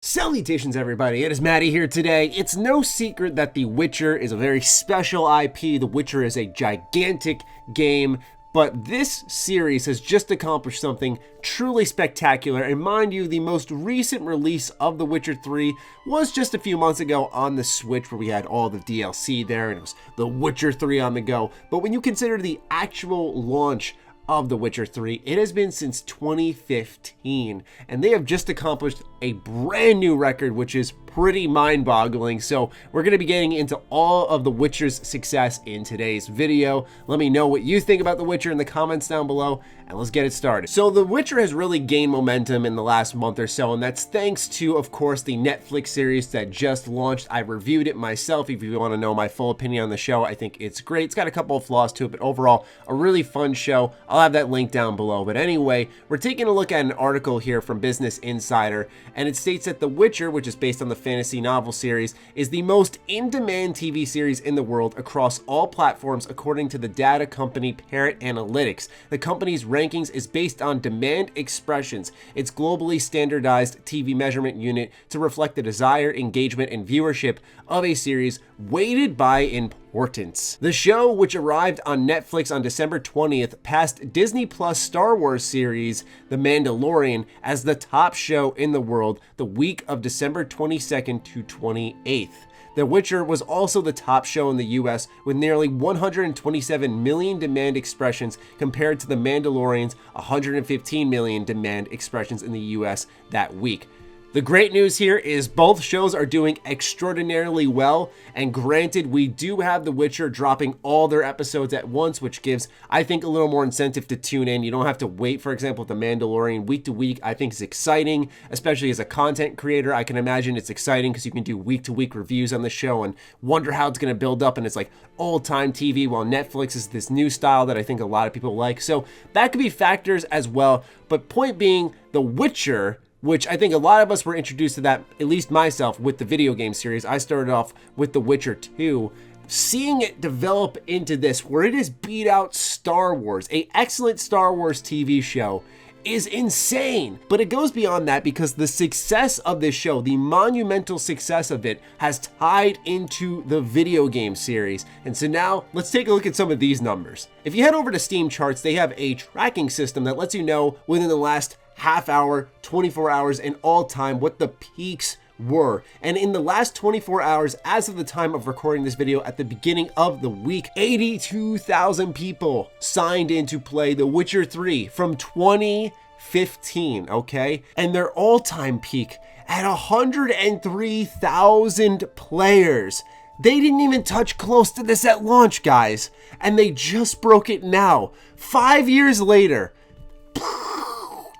Salutations everybody, it is Maddie here today. It's no secret that The Witcher is a very special IP. The Witcher is a gigantic game, but this series has just accomplished something truly spectacular. And mind you, the most recent release of The Witcher 3 was just a few months ago on the Switch, where we had all the DLC there and it was The Witcher 3 on the go. But when you consider the actual launch of The Witcher 3, it has been since 2015, and they have just accomplished a brand new record, which is pretty mind-boggling. So we're going to be getting into all of The Witcher's success in today's video. Let me know what you think about The Witcher in the comments down below, and let's get it started. So The Witcher has really gained momentum in the last month or so, and that's thanks to, of course, the Netflix series that just launched. I reviewed it myself. If you want to know my full opinion on the show, I think it's great. It's got a couple of flaws to it, but overall, a really fun show. I'll have that link down below. But anyway, we're taking a look at an article here from Business Insider, and it states that The Witcher, which is based on the fantasy novel series, is the most in-demand TV series in the world across all platforms, according to the data company Parrot Analytics. The company's rankings is based on demand expressions, its globally standardized TV measurement unit, to reflect the desire, engagement, and viewership of a series weighted by importance. The show, which arrived on Netflix on December 20th, passed Disney Plus Star Wars series The Mandalorian as the top show in the world the week of December 22nd to 28th. The Witcher was also the top show in the US with nearly 127 million demand expressions compared to The Mandalorian's 115 million demand expressions in the US that week. The great news here is both shows are doing extraordinarily well, and granted, we do have The Witcher dropping all their episodes at once, which gives, I think, a little more incentive to tune in. You don't have to wait, for example, with The Mandalorian week to week. I think it's exciting, especially as a content creator. I can imagine it's exciting because you can do week to week reviews on the show and wonder how it's going to build up, and it's like old-time TV, while Netflix is this new style that I think a lot of people like. So that could be factors as well, but point being, The Witcher, which I think a lot of us were introduced to that, at least myself, with the video game series. I started off with The Witcher 2. Seeing it develop into this, where it has beat out Star Wars, an excellent Star Wars TV show, is insane. But it goes beyond that, because the success of this show, the monumental success of it, has tied into the video game series. And so now let's take a look at some of these numbers. If you head over to Steam Charts, they have a tracking system that lets you know within the last half hour, 24 hours, and all time what the peaks were. And in the last 24 hours, as of the time of recording this video at the beginning of the week, 82,000 people signed in to play The Witcher 3 from 2015, okay? And their all-time peak at 103,000 players. They didn't even touch close to this at launch, guys, and they just broke it now. 5 years later.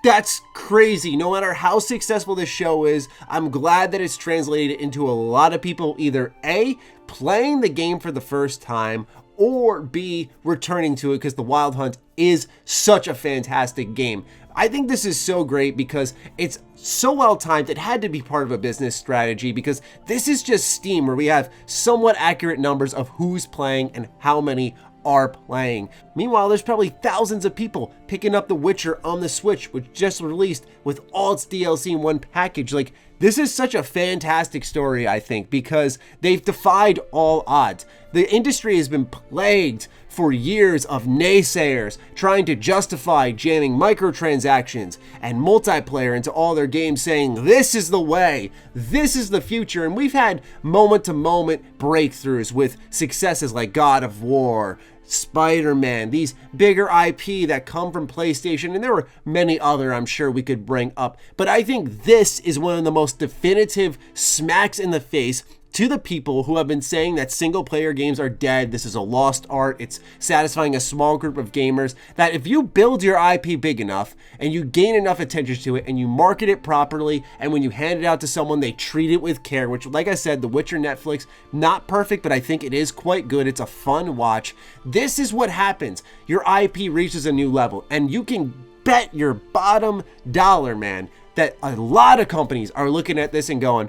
That's crazy. No matter how successful this show is, I'm glad that it's translated into a lot of people either A, playing the game for the first time, or B, returning to it because the Wild Hunt is such a fantastic game. I think this is so great because it's so well timed. It had to be part of a business strategy, because this is just Steam, where we have somewhat accurate numbers of who's playing and how many are playing. Meanwhile, there's probably thousands of people picking up The Witcher on the Switch, which just released with all its DLC in one package. Like, this is such a fantastic story, I think, because they've defied all odds. The industry has been plagued for years of naysayers trying to justify jamming microtransactions and multiplayer into all their games, saying this is the way, this is the future. And we've had moment-to-moment breakthroughs with successes like God of War, Spider-Man, these bigger IP that come from PlayStation, and there were many other I'm sure we could bring up. But I think this is one of the most definitive smacks in the face to the people who have been saying that single player games are dead. This is a lost art. It's satisfying a small group of gamers. That if you build your IP big enough and you gain enough attention to it and you market it properly, and when you hand it out to someone, they treat it with care, which, like I said, The Witcher Netflix, not perfect, but I think it is quite good. It's a fun watch. This is what happens. Your IP reaches a new level, and you can bet your bottom dollar, man, that a lot of companies are looking at this and going,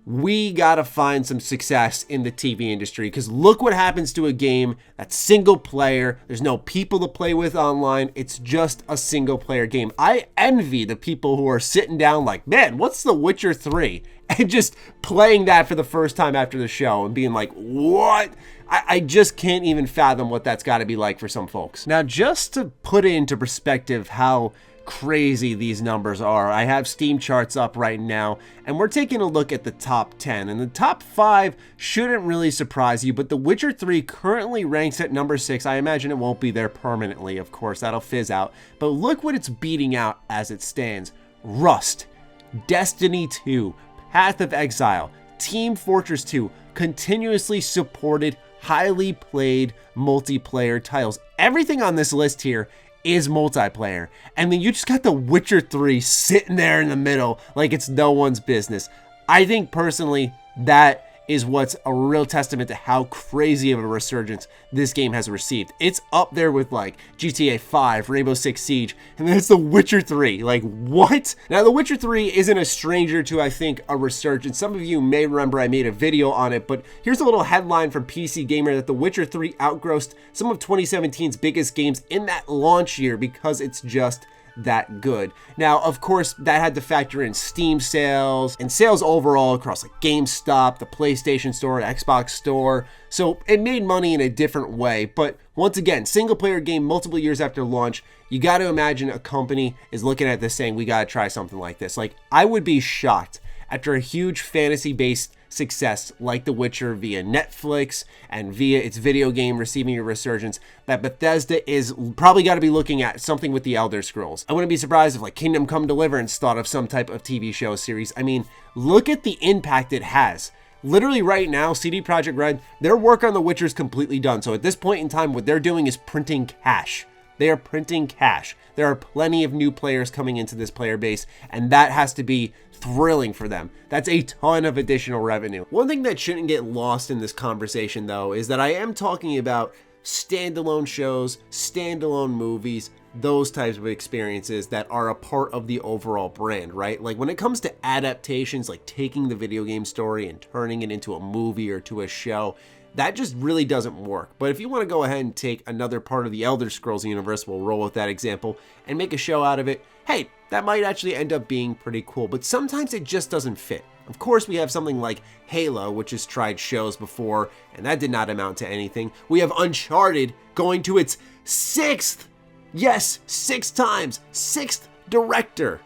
we gotta find some success in the TV industry, because look what happens to a game that's single player. There's no people to play with online. It's just a single player game. I envy the people who are sitting down like, man, what's The Witcher 3? And just playing that for the first time after the show and being like, what? I just can't even fathom what that's got to be like for some folks. Now, just to put it into perspective how crazy these numbers are, I have Steam charts up right now, and we're taking a look at the top 10. And the top 5 shouldn't really surprise you, but The Witcher 3 currently ranks at number 6. I imagine it won't be there permanently, of course, that'll fizz out. But look what it's beating out as it stands. Rust, Destiny 2, Path of Exile, Team Fortress 2, continuously supported, highly played multiplayer titles. Everything on this list here is multiplayer. And then you just got The Witcher 3 sitting there in the middle like it's no one's business. I think personally that is what's a real testament to how crazy of a resurgence this game has received. It's up there with like GTA 5, Rainbow Six Siege, and then it's The Witcher 3. Like, what? Now, The Witcher 3 isn't a stranger to, I think, a resurgence. Some of you may remember I made a video on it, but here's a little headline from PC Gamer that The Witcher 3 outgrossed some of 2017's biggest games in that launch year because it's just that good. Now, of course, that had to factor in Steam sales and sales overall across like GameStop, the PlayStation Store, Xbox Store. So it made money in a different way. But once again, single player game multiple years after launch, you got to imagine a company is looking at this saying, we got to try something like this. Like, I would be shocked after a huge fantasy-based success like The Witcher via Netflix and via its video game receiving a resurgence, that Bethesda is probably got to be looking at something with the Elder Scrolls. I wouldn't be surprised if like Kingdom Come Deliverance thought of some type of TV show series. I mean, look at the impact it has. Literally right now, CD Projekt Red, their work on The Witcher is completely done. So at this point in time, what they're doing is printing cash. They are printing cash. There are plenty of new players coming into this player base, and that has to be thrilling for them. That's a ton of additional revenue. One thing that shouldn't get lost in this conversation, though, is that I am talking about standalone shows, standalone movies, those types of experiences that are a part of the overall brand, right? Like when it comes to adaptations, like taking the video game story and turning it into a movie or to a show, that just really doesn't work. But if you want to go ahead and take another part of the Elder Scrolls universe, we'll roll with that example, and make a show out of it, hey, that might actually end up being pretty cool. But sometimes it just doesn't fit. Of course, we have something like Halo, which has tried shows before, and that did not amount to anything. We have Uncharted going to its 6th, yes, 6 times, 6th director.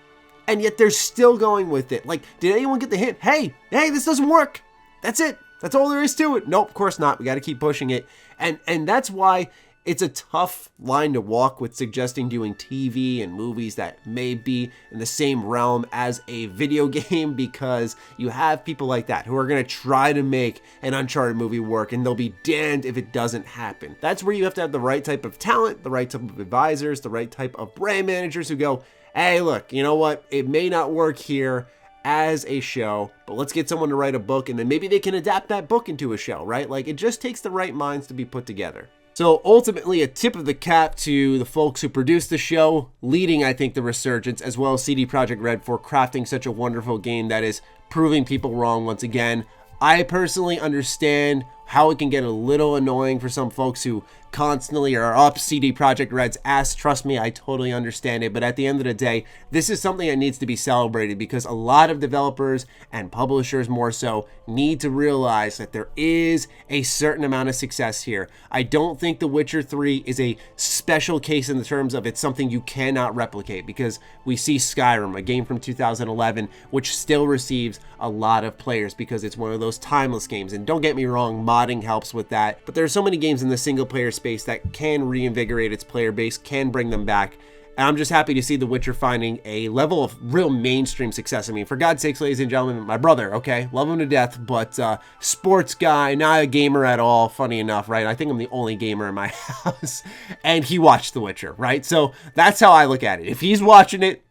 And yet they're still going with it. Like, did anyone get the hint? Hey, this doesn't work. That's it. That's all there is to it. Nope, of course not. We got to keep pushing it. And that's why it's a tough line to walk with suggesting doing TV and movies that may be in the same realm as a video game, because you have people like that who are going to try to make an Uncharted movie work, and they'll be damned if it doesn't happen. That's where you have to have the right type of talent, the right type of advisors, the right type of brand managers who go, hey, look, you know what? It may not work here as a show, but let's get someone to write a book, and then maybe they can adapt that book into a show, right? Like, it just takes the right minds to be put together. So ultimately, a tip of the cap to the folks who produced the show, leading, I think, the resurgence, as well as CD Projekt Red for crafting such a wonderful game that is proving people wrong once again. I personally understand how it can get a little annoying for some folks who constantly are up CD Projekt Red's ass. Trust me, I totally understand it. But at the end of the day, this is something that needs to be celebrated, because a lot of developers and publishers more so need to realize that there is a certain amount of success here. I don't think The Witcher 3 is a special case in the terms of it's something you cannot replicate, because we see Skyrim, a game from 2011, which still receives a lot of players because it's one of those timeless games. And don't get me wrong, modding helps with that, but there are so many games in the single player space that can reinvigorate its player base, can bring them back. And I'm just happy to see The Witcher finding a level of real mainstream success. I mean, for God's sakes, ladies and gentlemen, my brother, okay, love him to death, but sports guy, not a gamer at all, funny enough, right? I think I'm the only gamer in my house, and he watched The Witcher, right? So that's how I look at it. If he's watching it,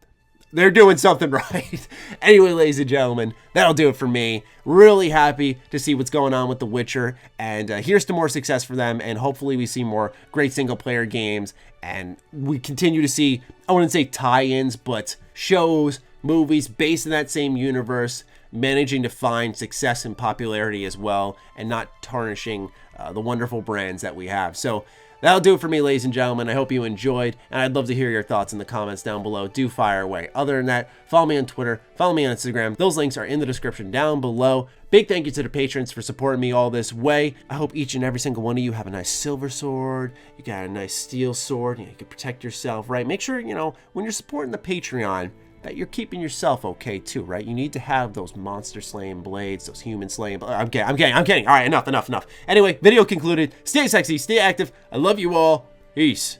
they're doing something right. Anyway, ladies and gentlemen, that'll do it for me. Really happy to see what's going on with The Witcher, and here's to more success for them, and hopefully we see more great single-player games, and we continue to see, I wouldn't say tie-ins, but shows, movies based in that same universe managing to find success and popularity as well, and not tarnishing the wonderful brands that we have. So that'll do it for me, ladies and gentlemen. I hope you enjoyed, and I'd love to hear your thoughts in the comments down below. Do fire away. Other than that, follow me on Twitter, follow me on Instagram. Those links are in the description down below. Big thank you to the patrons for supporting me all this way. I hope each and every single one of you have a nice silver sword. You got a nice steel sword. You can protect yourself, right? Make sure, when you're supporting the Patreon, that you're keeping yourself okay too, right? You need to have those monster slaying blades, those human slaying. I'm kidding. All right, enough. Anyway, video concluded. Stay sexy, stay active. I love you all. Peace.